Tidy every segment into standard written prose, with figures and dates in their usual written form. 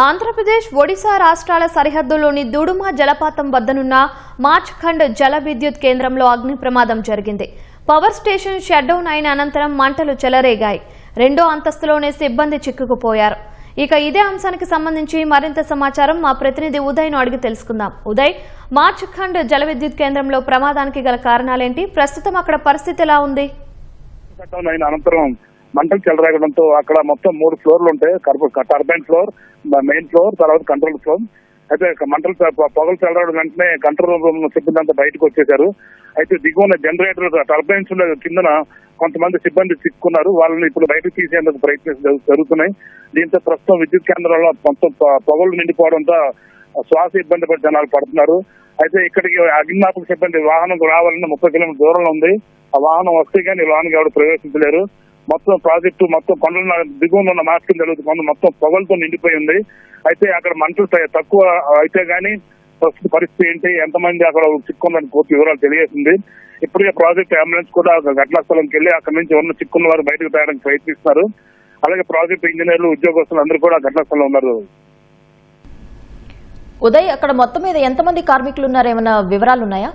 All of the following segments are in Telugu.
ఆంధ్రప్రదేశ్ ఒడిశా రాష్ట్రాల సరిహద్దులోని దుడుమ జలపాతం వద్దనున్న మార్చ్ఖండ్ జల విద్యుత్ కేంద్రంలో అగ్ని ప్రమాదం జరిగింది. పవర్ స్టేషన్ షట్ డౌన్ అయిన అనంతరం మంటలు చెలరేగాయి. రెండో అంతస్తులోనే సిబ్బంది చిక్కుకుపోయారు. ఇక ఇదే అంశానికి సంబంధించి మరింత సమాచారం మా ప్రతినిధి ఉదయ్ను అడిగి తెలుసుకుందాం. ఉదయ్, మార్చ్ఖండ్ జల విద్యుత్ కేంద్రంలో ప్రమాదానికి గల కారణాలేంటి? ప్రస్తుతం అక్కడ పరిస్థితి ఎలా ఉంది? అనంతరం మంటలు చెలరేగడంతో అక్కడ మొత్తం 3 ఫ్లోర్లు ఉంటాయి. టర్బైన్ ఫ్లోర్, మెయిన్ ఫ్లోర్, తర్వాత కంట్రోల్ ఫ్లోర్. అయితే మంటలు పొగలు చెలరడం వెంటనే కంట్రోల్ రూమ్ సిబ్బంది అంతా బయటకు వచ్చేశారు. అయితే దిగువన జనరేటర్ టర్బైన్స్ కిందన కొంతమంది సిబ్బంది చిక్కున్నారు. వాళ్ళని ఇప్పుడు బయటకు తీసేందుకు ప్రయత్నం జరుగుతున్నాయి. దీంతో ప్రస్తుతం విద్యుత్ కేంద్రంలో మొత్తం పొగలు నిండిపోవడంతో శ్వాస ఇబ్బంది పడి జనాలు పడుతున్నారు. అయితే ఇక్కడికి అగ్నిమాపక సిబ్బంది వాహనం రావాలని 30 కిలోమీటర్ దూరంలో ఉంది. ఆ వాహనం వస్తే కానీ లోనికి ఎవరు ప్రవేశించలేరు. మొత్తం ప్రాజెక్టు మొత్తం కొండల దిగువన ఉన్న మార్కెట్ జరుగుతుంది. మొత్తం పొగలతో నిండిపోయి ఉంది. అయితే అక్కడ మంటలు తక్కువ అయితే గానీ ప్రస్తుత పరిస్థితి ఏంటి, ఎంతమంది అక్కడ చిక్కున్నదని పూర్తి వివరాలు తెలియజేసింది. ఇప్పటికే ప్రాజెక్ట్ అంబులెన్స్ కూడా ఘటనా స్థలంకి వెళ్లి అక్కడ నుంచి ఉన్న చిక్కున్న వారు బయటకు తేయడానికి ప్రయత్నిస్తున్నారు. అలాగే ప్రాజెక్టు ఇంజనీర్లు, ఉద్యోగస్తులు అందరూ కూడా ఘటనా స్థలంలో ఉన్నారు. ఉదయ్, అక్కడ మొత్తం మీద ఎంతమంది కార్మికులు ఉన్నారు? ఏమైనా వివరాలు ఉన్నాయా?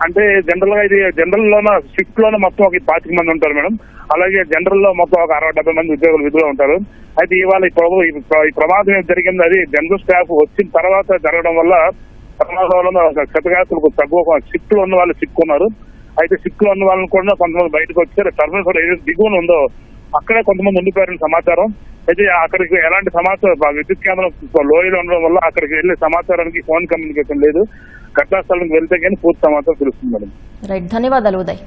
అంటే జనరల్ గా ఇది జనరల్ లోన షిఫ్ట్ లోనే మొత్తం ఒక 25 మంది ఉంటారు మేడం. అలాగే జనరల్ లో మొత్తం ఒక 60-70 మంది ఉద్యోగులు విధులు ఉంటారు. అయితే ఇవాళ ఈ ప్రమాదం ఏం జరిగింది, అది జనరల్ స్టాఫ్ వచ్చిన తర్వాత జరగడం వల్ల ప్రమాదంలో క్షతగాత్రులకు తక్కువ షిఫ్ట్ లో ఉన్న వాళ్ళు చిక్కున్నారు. అయితే షిఫ్ట్ లో ఉన్న వాళ్ళని కూడా కొంతమంది బయటకు వచ్చారు. టర్బైన్ కూడా ఏదైతే దిగువన ఉందో అక్కడే కొంతమంది ఉండిపోయారని సమాచారం. అయితే అక్కడికి ఎలాంటి సమాచారం విద్యుత్ కేంద్రం లోయలో ఉండడం వల్ల అక్కడికి వెళ్లే సమాచారానికి ఫోన్ కమ్యూనికేషన్ లేదు. ఘటనా స్థలానికి వెళ్తే కానీ పూర్తి సమాచారం తెలుస్తుంది మేడం. రైట్, ధన్యవాదాలు ఉదయ్.